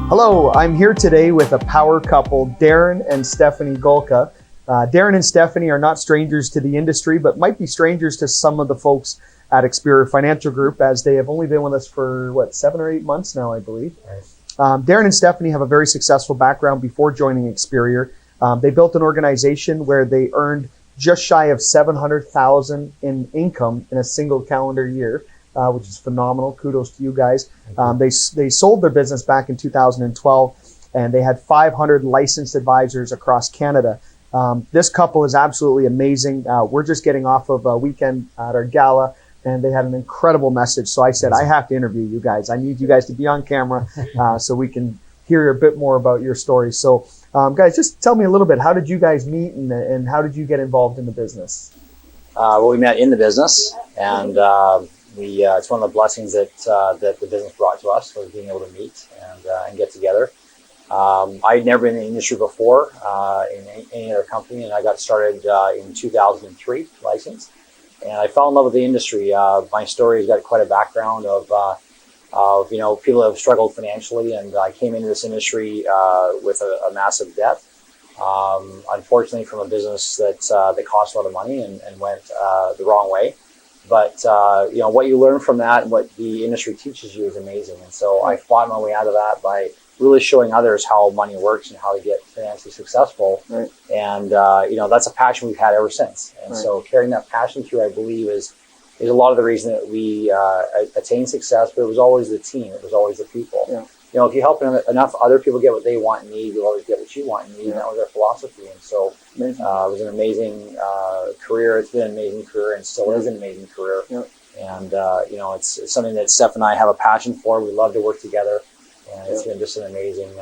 Hello, I'm here today with a power couple, Darren and Stephanie Golka. Darren and Stephanie are not strangers to the industry, but might be strangers to some of the folks at Experior Financial Group, as they have only been with us for, 7 or 8 months now, I believe. Right. Darren and Stephanie have a very successful background before joining Experior. They built an organization where they earned just shy of $700,000 in income in a single calendar year. Which is phenomenal. Kudos to you guys. They sold their business back in 2012, and they had 500 licensed advisors across Canada. This couple is absolutely amazing. We're just getting off of a weekend at our gala, and they had an incredible message. So I said, I have to interview you guys. I need you guys to be on camera so we can hear a bit more about your story. So guys, just tell me a little bit. How did you guys meet, and how did you get involved in the business? Well, we met in the business, and it's one of the blessings that the business brought to us, was being able to meet and get together. I'd never been in the industry before in any other company, and I got started in 2003, licensed, and I fell in love with the industry. My story has got quite a background of people that have struggled financially, and I came into this industry with a massive debt. Unfortunately, from a business that cost a lot of money and went the wrong way. But what you learn from that and what the industry teaches you is amazing. And so I fought my way out of that by really showing others how money works and how to get financially successful. Right. And that's a passion we've had ever since. And so carrying that passion through, I believe, is a lot of the reason that we attained success. But it was always the team. It was always the people. Yeah. If you help enough other people get what they want and need, you'll always get what you want and need. And that was our philosophy. And so it was an amazing career. It's been an amazing career and still is an amazing career. Yeah. And, it's something that Steph and I have a passion for. We love to work together. And it's been just an amazing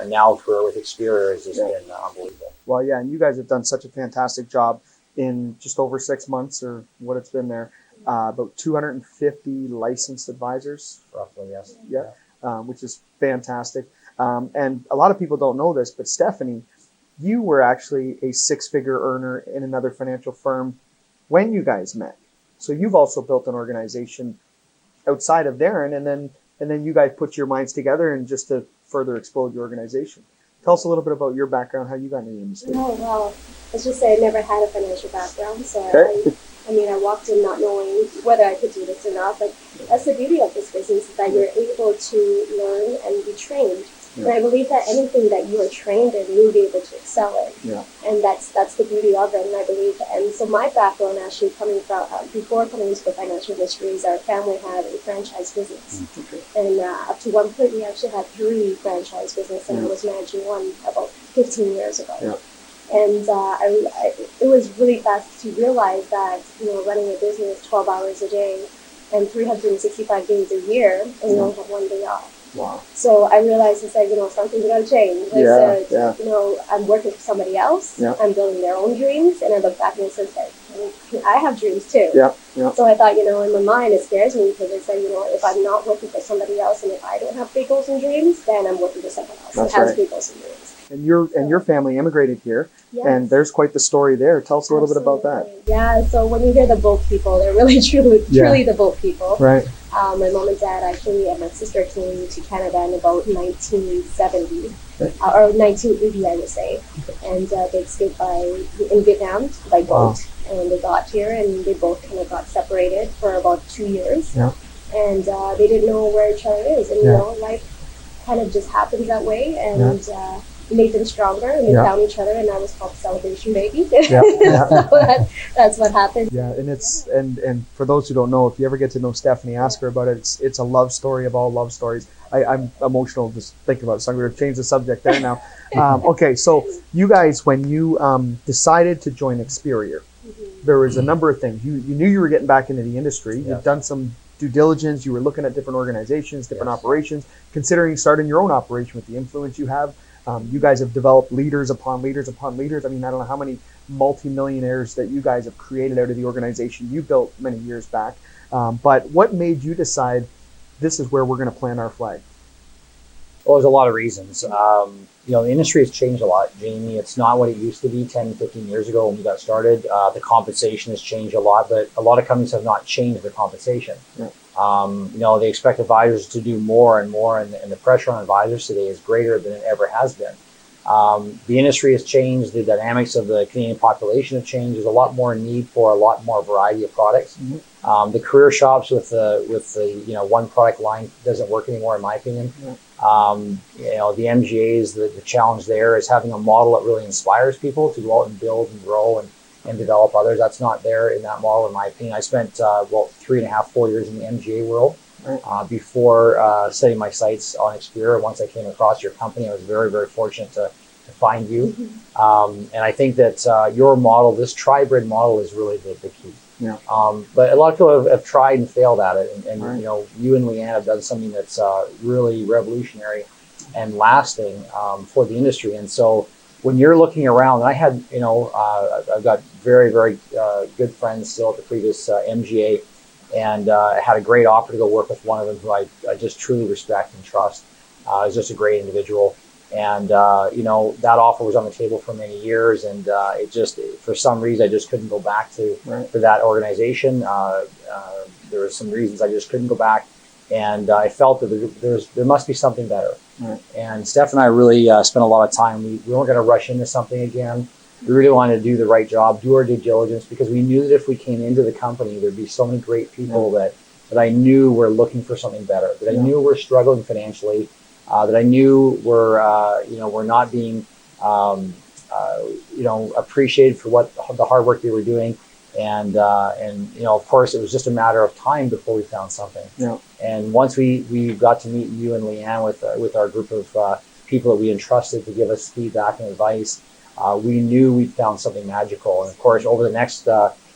now career with Experior. Has just been unbelievable. Well, yeah, and you guys have done such a fantastic job in just over 6 months or what it's been there. About 250 licensed advisors. Roughly, yes. Yeah. Which is fantastic. And a lot of people don't know this, but Stephanie, you were actually a 6-figure earner in another financial firm when you guys met. So you've also built an organization outside of Darren, and then you guys put your minds together and just to further explode your organization. Tell us a little bit about your background, how you got into the industry. Oh, well, let's just say I never had a financial background, so I walked in not knowing whether I could do this or not, but that's the beauty of this business, is that you're able to learn and be trained. Yeah. And I believe that anything that you are trained in, you'll be able to excel in. Yeah. And that's the beauty of it, and I believe. And so my background actually coming from, before coming into the financial industry, is our family had a franchise business. Okay. And up to one point, we actually had 3 franchise businesses, and I was managing one about 15 years ago. Yeah. And it was really fast to realize that, running a business 12 hours a day and 365 days a year, and you only have 1 day off. Wow. So I realized, I said, something's got to change. I said, I'm working for somebody else. Yeah. I'm building their own dreams. And I look back and I said, I have dreams too. Yeah. Yeah. So I thought, in my mind, it scares me because I said, if I'm not working for somebody else and if I don't have big goals and dreams, then I'm working for someone else that has big goals and dreams. And your family immigrated here, and there's quite the story there. Tell us a little bit about that. Yeah, so when you hear the boat people, they're really truly the boat people. Right. My mom and dad actually, and my sister came to Canada in about 1970, or 1980, I would say. And they escaped in Vietnam by boat, and they got here, and they both kind of got separated for about 2 years. Yeah. And they didn't know where each other is, and life kind of just happens that way, and made them stronger, and they found each other, and that was called Celebration Baby. So that's what happened. Yeah, and it's and for those who don't know, if you ever get to know Stephanie, ask her about it. It's a love story of all love stories. I'm emotional just thinking about it, so I'm going to change the subject there now. Okay, so you guys, when you decided to join Experior, there was a number of things. You knew you were getting back into the industry. You've done some due diligence. You were looking at different organizations, different operations, considering starting your own operation with the influence you have. You guys have developed leaders upon leaders upon leaders. I mean, I don't know how many multimillionaires that you guys have created out of the organization you built many years back. But what made you decide this is where we're going to plant our flag? Well, there's a lot of reasons. The industry has changed a lot, Jamie. It's not what it used to be 10, 15 years ago when we got started. The compensation has changed a lot, but a lot of companies have not changed their compensation. Yeah. They expect advisors to do more and more, and the pressure on advisors today is greater than it ever has been. The industry has changed. The dynamics of the Canadian population have changed. There's a lot more need for a lot more variety of products. Mm-hmm. The career shops with the one product line doesn't work anymore, in my opinion. Mm-hmm. The MGAs, the challenge there is having a model that really inspires people to go out and build and grow and develop others. That's not there in that model, in my opinion. I spent 3.5, 4 years in the MGA world. Before setting my sights on Experior. Once I came across your company, I was very, very fortunate to find you. Mm-hmm. And I think that your model, this tri-bred model, is really the key. Yeah. But a lot of people have tried and failed at it. And you and Leanne have done something that's really revolutionary and lasting for the industry. And so when you're looking around, and I had, I've got very, very good friends still at the previous MGA. And I had a great offer to go work with one of them who I just truly respect and trust. He's just a great individual. And, that offer was on the table for many years. And it just, for some reason, I just couldn't go back for that organization. There were some reasons I just couldn't go back. And I felt that there must be something better. Right. And Steph and I really spent a lot of time. We weren't going to rush into something again. We really wanted to do the right job, do our due diligence, because we knew that if we came into the company, there'd be so many great people that I knew were looking for something better, that I knew were struggling financially, that I knew were not being, appreciated for the hard work they were doing. And of course, it was just a matter of time before we found something. Yeah. And once we got to meet you and Leanne with our group of people that we entrusted to give us feedback and advice, we knew we'd found something magical. And of course, over the next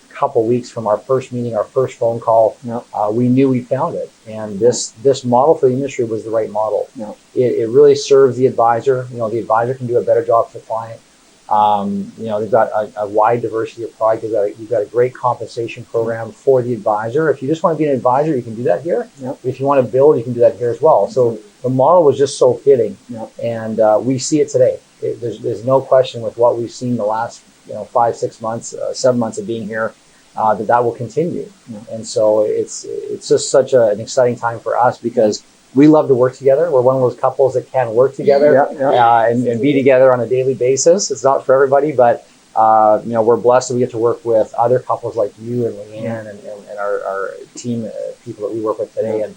couple weeks from our first meeting, our first phone call, we knew we found it. And this model for the industry was the right model. It really serves the advisor. The advisor can do a better job for the client. They've got a wide diversity of product. You've got a great compensation program for the advisor. If you just want to be an advisor, you can do that here. If you want to build, you can do that here as well. So the model was just so fitting. And we see it today. There's no question with what we've seen the last 5, 6 months, 7 months of being here, that will continue. And so it's just such an exciting time for us because we love to work together. We're one of those couples that can work together and be together on a daily basis. It's not for everybody, but we're blessed that we get to work with other couples like you and Leanne and our team people that we work with today. And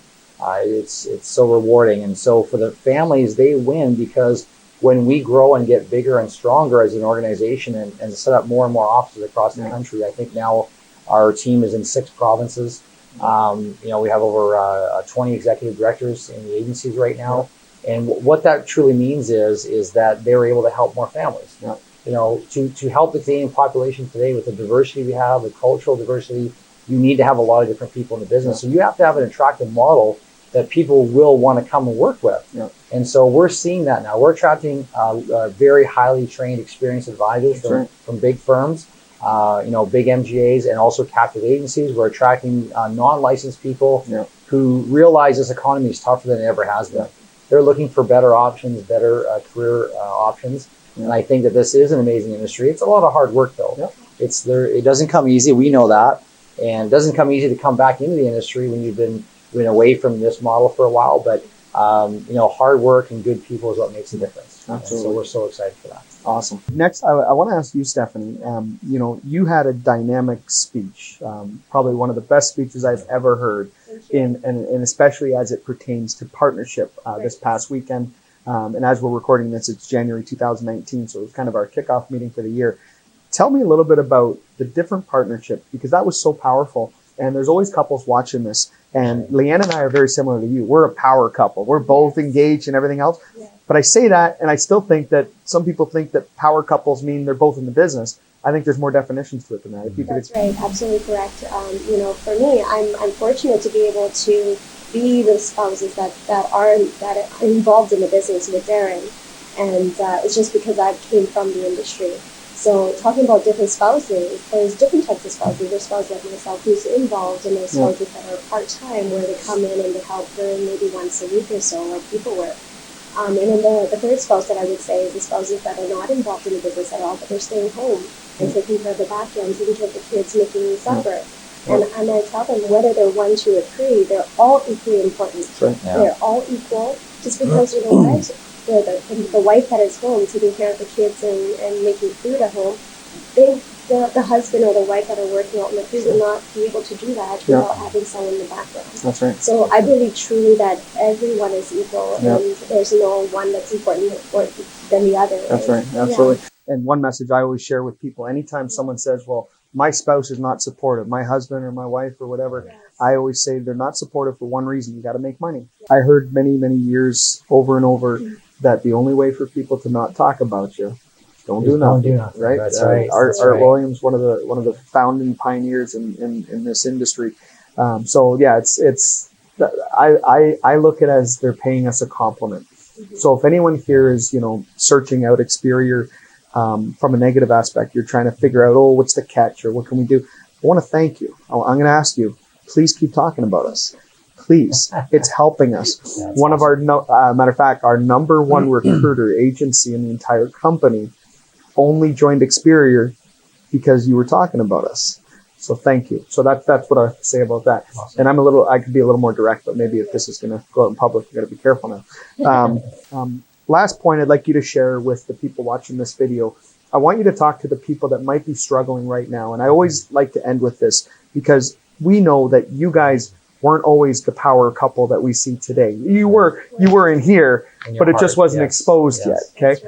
it's so rewarding. And so for the families, they win because when we grow and get bigger and stronger as an organization and set up more and more offices across the country, I think now our team is in 6 provinces. We have over 20 executive directors in the agencies right now. And what that truly means is that they're able to help more families. To help the Canadian population today with the diversity we have, the cultural diversity, you need to have a lot of different people in the business. So you have to have an attractive model that people will want to come and work with. And so we're seeing that now. We're attracting very highly trained, experienced advisors from big firms, big MGAs and also captive agencies. We're attracting non-licensed people who realize this economy is tougher than it ever has been. They're looking for better options, better career options. And I think that this is an amazing industry. It's a lot of hard work though. It doesn't come easy. We know that. And it doesn't come easy to come back into the industry when you've been away from this model for a while, but hard work and good people is what makes a difference. Absolutely. So we're so excited for that. Awesome. Next, I want to ask you, Stephanie, you had a dynamic speech, probably one of the best speeches I've ever heard, and especially as it pertains to partnership this past weekend. And as we're recording this, it's January 2019, so it was kind of our kickoff meeting for the year. Tell me a little bit about the different partnerships, because that was so powerful. And there's always couples watching this. And Leanne and I are very similar to you. We're a power couple. We're both engaged and everything else. But I say that, and I still think that some people think that power couples mean they're both in the business. I think there's more definitions to it than that. If you That's right. Absolutely correct. For me, I'm fortunate to be able to be the spouses that are involved in the business with Darren. And it's just because I came from the industry. So talking about different spouses, there's different types of spouses. There's spouses like myself who's involved, and there's spouses that are part-time where they come in and they help during maybe once a week or so, like people work. And then the third spouse that I would say is the spouses that are not involved in the business at all, but they're staying home and taking care of the back end, taking care of the kids, making supper. And I tell them whether they're 1, 2, or 3, they're all equally important. Right. Yeah. They're all equal. Just because, you know what, the wife that is home taking care of the kids and making food at home, the husband or the wife that are working out in the field will not be able to do that without having someone in the background. That's right. So I believe truly that everyone is equal, and there's no one that's important more than the other. That's right. Absolutely. Yeah. And one message I always share with people, anytime someone says, well, my spouse is not supportive, my husband or my wife or whatever, I always say they're not supportive for one reason: you got to make money. I heard many, many years over and over that the only way for people to not talk about you, don't do nothing. Right? That's right. Art Williams, one of the founding pioneers in this industry. So yeah, I look at it as they're paying us a compliment. So if anyone here is, you know, searching out Experior from a negative aspect, you're trying to figure out, oh, what's the catch or what can we do? I want to thank you. I'm going to ask you, please keep talking about us. Please, it's helping us. One of our, matter of fact, our number one recruiter agency in the entire company only joined Experior because you were talking about us. So thank you. So that's what I have to say about that. Awesome. And I could be a little more direct, but maybe if this is going to go out in public, we got to be careful now. Last point I'd like you to share with the people watching this video. I want you to talk to the people that might be struggling right now. And I always like to end with this because we know that you guys weren't always the power couple that we see today. You were in here, but it just wasn't exposed yet. Okay.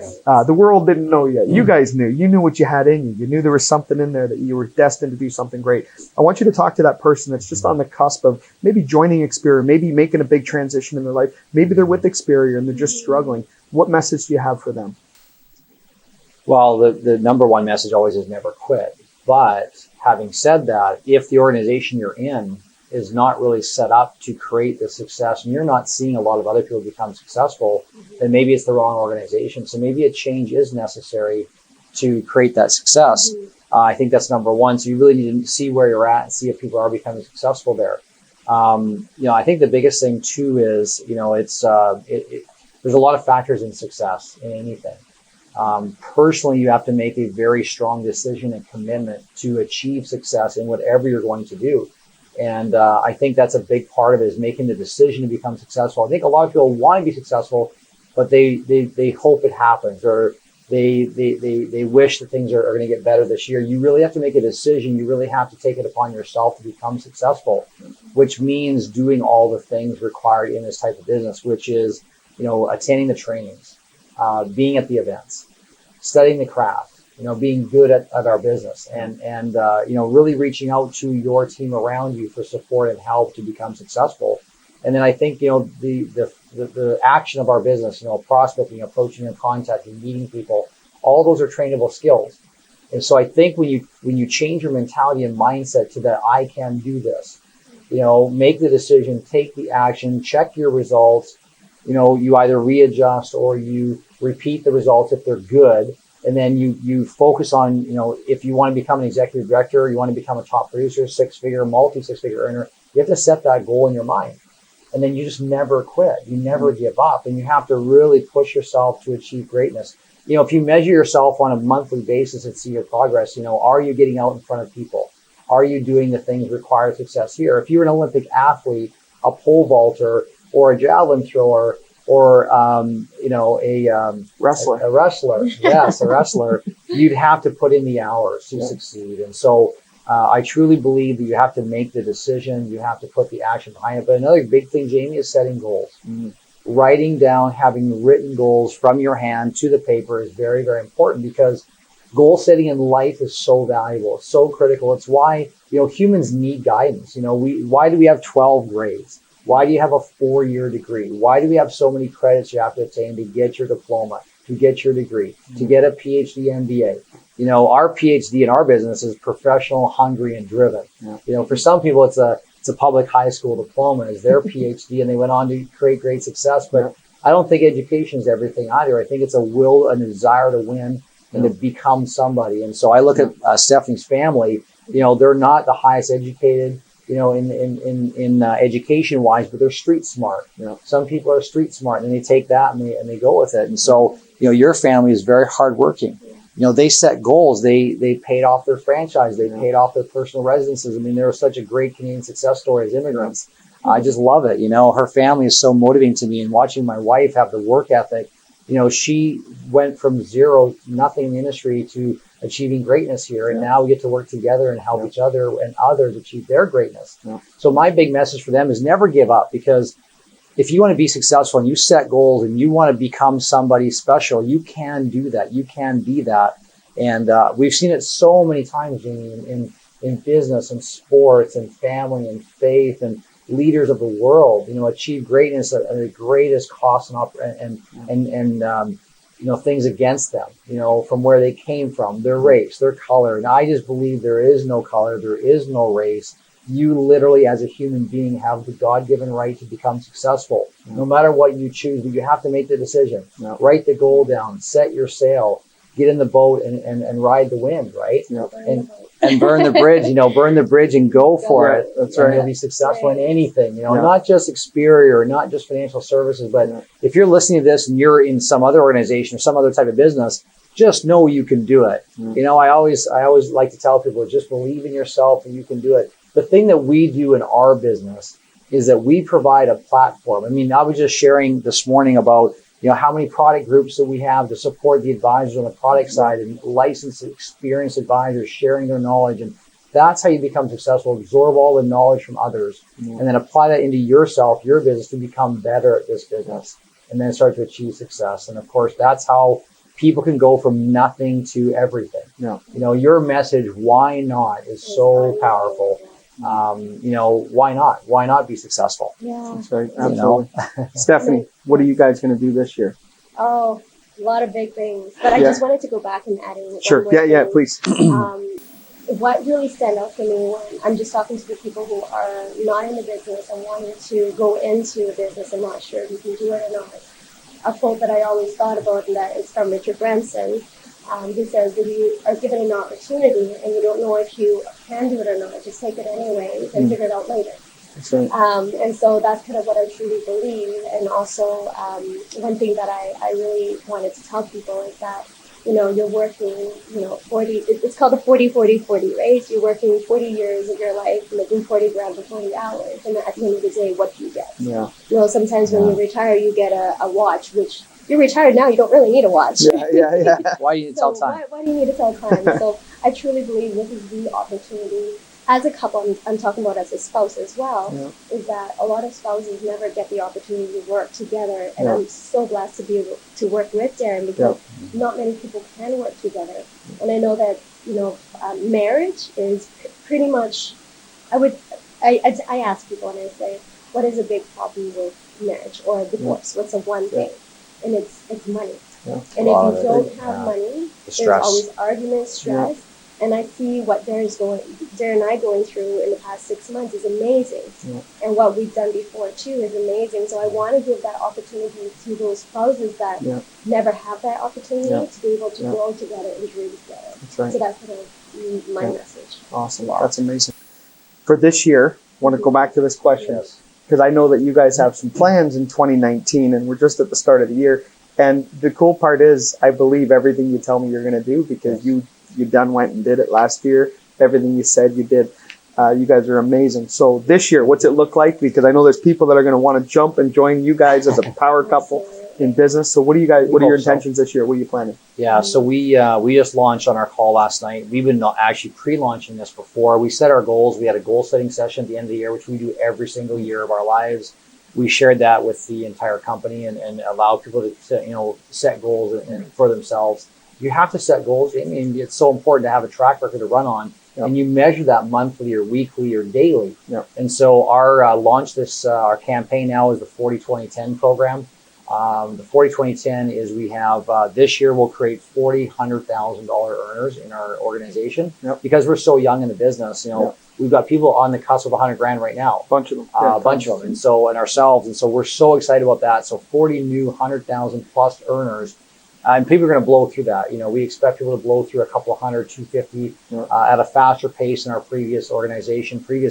The world didn't know yet. You guys knew. You knew what you had in you. You knew there was something in there that you were destined to do something great. I want you to talk to that person that's just on the cusp of maybe joining Experior, maybe making a big transition in their life. Maybe they're with Experior and they're just struggling. What message do you have for them? Well, the number one message always is never quit. But having said that, if the organization you're in is not really set up to create the success and you're not seeing a lot of other people become successful, then maybe it's the wrong organization. So maybe a change is necessary to create that success. I think that's number one. So you really need to see where you're at and see if people are becoming successful there. I think the biggest thing too is, there's a lot of factors in success in anything. Personally, you have to make a very strong decision and commitment to achieve success in whatever you're going to do. And I think that's a big part of it, is making the decision to become successful. I think a lot of people want to be successful, but they hope it happens, or they wish that things are going to get better this year. You really have to make a decision. You really have to take it upon yourself to become successful, which means doing all the things required in this type of business, which is, attending the trainings, being at the events, studying the craft, being good at our business, and really reaching out to your team around you for support and help to become successful. And then I think, the action of our business, prospecting, approaching and contacting, meeting people, all those are trainable skills. And so I think when you change your mentality and mindset to that, I can do this, make the decision, take the action, check your results, you either readjust or you repeat the results if they're good. And then you focus on, if you want to become an executive director, you want to become a top producer, six-figure, multi-six-figure earner, you have to set that goal in your mind. And then you just never quit. You never give up. And you have to really push yourself to achieve greatness. If you measure yourself on a monthly basis and see your progress, are you getting out in front of people? Are you doing the things required for success here? If you're an Olympic athlete, a pole vaulter, or a javelin thrower, or a wrestler, yes, a wrestler, you'd have to put in the hours to succeed. And so I truly believe that you have to make the decision, you have to put the action behind it. But another big thing, Jamie, is setting goals. Writing down, having written goals from your hand to the paper is very, very important, because goal setting in life is so valuable. It's so critical. It's why, humans need guidance. Why do we have 12 grades? Why do you have a 4-year degree? Why do we have so many credits you have to obtain to get your diploma, to get your degree, to get a PhD, MBA? Our PhD in our business is professional, hungry, and driven. For some people, it's a public high school diploma is their PhD, and they went on to create great success. But I don't think education is everything either. I think it's a will and a desire to win and to become somebody. And so I look at Stephanie's family. They're not the highest educated, in education wise, but they're street smart. Some people are street smart, and they take that and they go with it. And so, your family is very hardworking. they set goals. They paid off their franchise. They paid off their personal residences. I mean, they're such a great Canadian success story as immigrants. I just love it. Her family is so motivating to me, and watching my wife have the work ethic. She went from zero, nothing in the industry to achieving greatness here. And now we get to work together and help each other and others achieve their greatness. Yeah. So my big message for them is never give up, because if you want to be successful and you set goals and you want to become somebody special, you can do that. You can be that. And we've seen it so many times, Jamie, in business and sports and family and faith, and leaders of the world, achieve greatness at the greatest cost and things against them, from where they came from, their race, their color. And I just believe there is no color, there is no race. You literally, as a human being, have the God-given right to become successful, no matter what you choose. But you have to make the decision. Write the goal down, set your sail, get in the boat and ride the wind, right? And burn the bridge, burn the bridge and go for it. That's right. And you'll be successful in anything, not just Experior, not just financial services, but if you're listening to this and you're in some other organization or some other type of business, just know you can do it. I always like to tell people, just believe in yourself and you can do it. The thing that we do in our business is that we provide a platform. I mean, I was just sharing this morning about how many product groups that we have to support the advisors on the product side, and licensed, experienced advisors sharing their knowledge. And that's how you become successful. Absorb all the knowledge from others and then apply that into yourself, your business, to become better at this business, and then start to achieve success. And of course, that's how people can go from nothing to everything. Your message, why not, is so powerful. Why not? Why not be successful? Yeah, that's right. Absolutely. Stephanie, what are you guys going to do this year? Oh, a lot of big things. But I just wanted to go back and add in. Sure. Yeah, please. What really stand out for me when I'm just talking to the people who are not in the business and wanting to go into a business and not sure if you can do it or not. A quote that I always thought about, and that is from Richard Branson. He says, if you are given an opportunity and you don't know if you can do it or not, just take it anyway and figure it out later. That's right. And so that's kind of what I truly believe. And also, one thing that I really wanted to tell people is that, you're working, 40, it's called the 40-40-40, right? You're working 40 years of your life, making 40 grand for 40 hours. And at the end of the day, what do you get? Yeah. Sometimes when you retire, you get a watch, which you're retired now, you don't really need a watch. Yeah. Why do you need to tell time? Why do you need to tell time? So I truly believe this is the opportunity. As a couple, I'm talking about as a spouse as well, is that a lot of spouses never get the opportunity to work together. And I'm so blessed to be able to work with Darren, because not many people can work together. And I know that, marriage is pretty much, I ask people and I say, what is a big problem with marriage or divorce? What's the one thing? And it's money. And if you don't have money, there's always arguments, stress. And I see what Darren and I going through in the past 6 months is amazing. And what we've done before too is amazing. So I want to give that opportunity to those spouses that never have that opportunity to be able to grow together and dream together. That's right. So that's kind of my message. Awesome. That's amazing. For this year, I want to go back to this question, because I know that you guys have some plans in 2019 and we're just at the start of the year. And the cool part is, I believe everything you tell me you're going to do, because you went and did it last year. Everything you said you did. You guys are amazing. So this year, what's it look like? Because I know there's people that are going to want to jump and join you guys as a power couple in business. So what are your intentions this year? What are you planning? Yeah, so we just launched on our call last night. We've been actually pre-launching this before. We set our goals. We had a goal setting session at the end of the year, which we do every single year of our lives. We shared that with the entire company and allow people to set goals for themselves. You have to set goals. I mean, it's so important to have a track record to run on, and you measure that monthly or weekly or daily. And so our our campaign now is the 40-20-10 program. The 40-20-10 is we have this year we'll create $100,000 earners in our organization because we're so young in the business. We've got people on the cusp of 100 grand right now. A bunch of them. And ourselves. And so we're so excited about that. So 40 new 100,000 plus earners. And people are going to blow through that. We expect people to blow through a couple of 100, 250 at a faster pace in our previous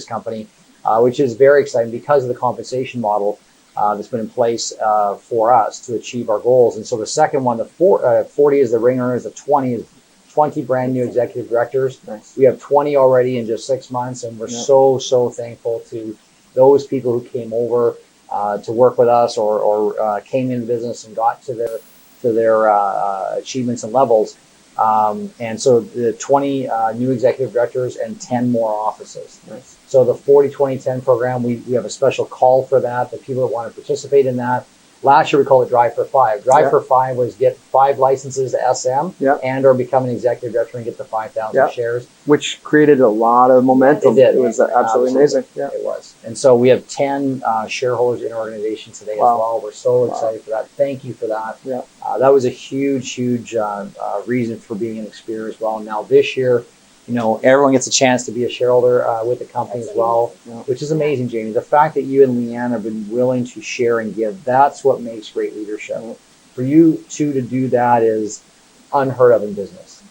company, which is very exciting because of the compensation model that's been in place for us to achieve our goals. And so the second one, the 40 is the ring earners, the 20 is 20 brand new executive directors. Nice. We have 20 already in just 6 months, and we're so thankful to those people who came over to work with us or came into the business and got to their achievements and levels. And so the 20 new executive directors and 10 more offices. Nice. So the 40-20-10 program, we have a special call for that, the people that want to participate in that. Last year we called it Drive for 5. Drive for 5 was get 5 licenses to SM and or become an executive director and get the 5,000 shares. Which created a lot of momentum. It did. It was absolutely amazing. Yeah. It was. And so we have 10 shareholders in our organization today as well. We're so excited for that. Thank you for that. Yeah. That was a huge reason for being an Experior as well. Now this year, you know, everyone gets a chance to be a shareholder with the company as well, which is amazing, Jamie. The fact that you and Leanne have been willing to share and give, that's what makes great leadership. For you two to do that is unheard of in business.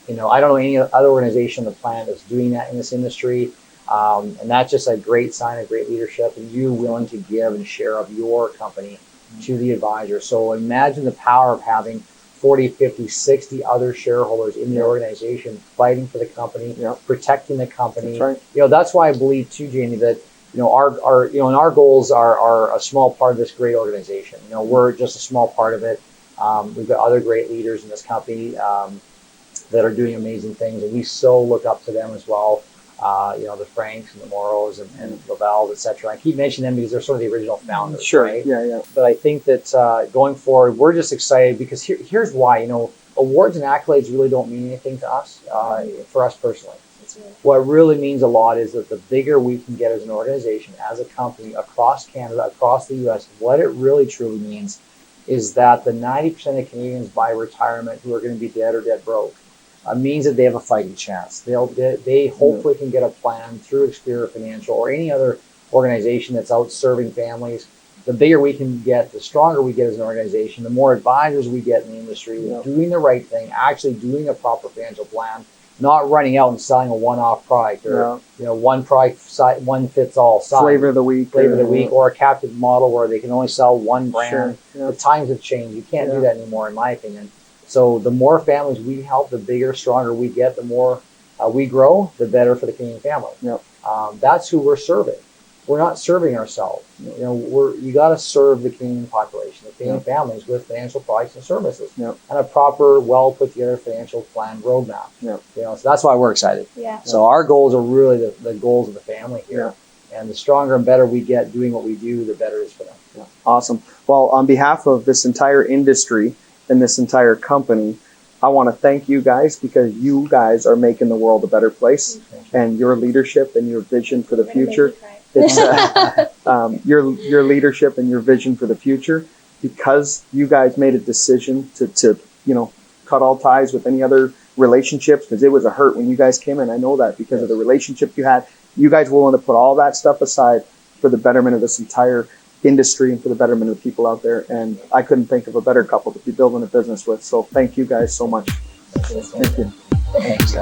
You know, I don't know any other organization on the planet that's doing that in this industry. And that's just a great sign of great leadership, and you willing to give and share of your company to the advisor. So imagine the power of having 40, 50, 60 other shareholders in the organization fighting for the company, protecting the company. That's right. You know, that's why I believe too, Jamie, that, you know, our goals are a small part of this great organization. You know, we're just a small part of it. We've got other great leaders in this company that are doing amazing things, and we so look up to them as well. You know, the Franks and the Morrows and Lavelle, et cetera. I keep mentioning them because they're sort of the original founders, right? Yeah. But I think that going forward, we're just excited because here's why. You know, awards and accolades really don't mean anything to us, for us personally. What really means a lot is that the bigger we can get as an organization, as a company, across Canada, across the U.S., what it really truly means is that the 90% of Canadians by retirement who are going to be dead or dead broke, means that they have a fighting chance. They hopefully can get a plan through Experior Financial or any other organization that's out serving families. The bigger we can get, the stronger we get as an organization, the more advisors we get in the industry, doing the right thing, actually doing a proper financial plan, not running out and selling a one-off product or you know, one product, one fits all. Flavor of the week. Or a captive model where they can only sell one brand. The times have changed. You can't do that anymore, in my opinion. So the more families we help, the bigger, stronger we get, the more we grow, the better for the Canadian family. That's who we're serving. We're not serving ourselves. You know, you got to serve the Canadian population, the Canadian families, with financial products and services, and a proper, well put together financial plan roadmap. You know, so that's why we're excited. So our goals are really the goals of the family here, and the stronger and better we get doing what we do, the better it is for them. Awesome. Well, on behalf of this entire industry and this entire company, I want to thank you guys, because you guys are making the world a better place, and your leadership and your vision for the future. It's your leadership and your vision for the future, because you guys made a decision to you know, cut all ties with any other relationships, because it was a hurt when you guys came in. I know that because of the relationship you had. You guys were willing to put all that stuff aside for the betterment of this entire industry and for the betterment of the people out there. And I couldn't think of a better couple to be building a business with. So thank you guys so much. Thank you. Thanks,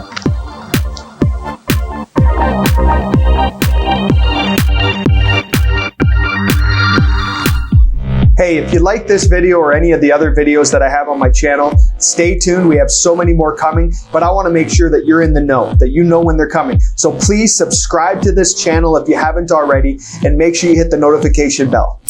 Hey, if you like this video or any of the other videos that I have on my channel, stay tuned. We have so many more coming, but I want to make sure that you're in the know, that you know when they're coming. So please subscribe to this channel if you haven't already, and make sure you hit the notification bell.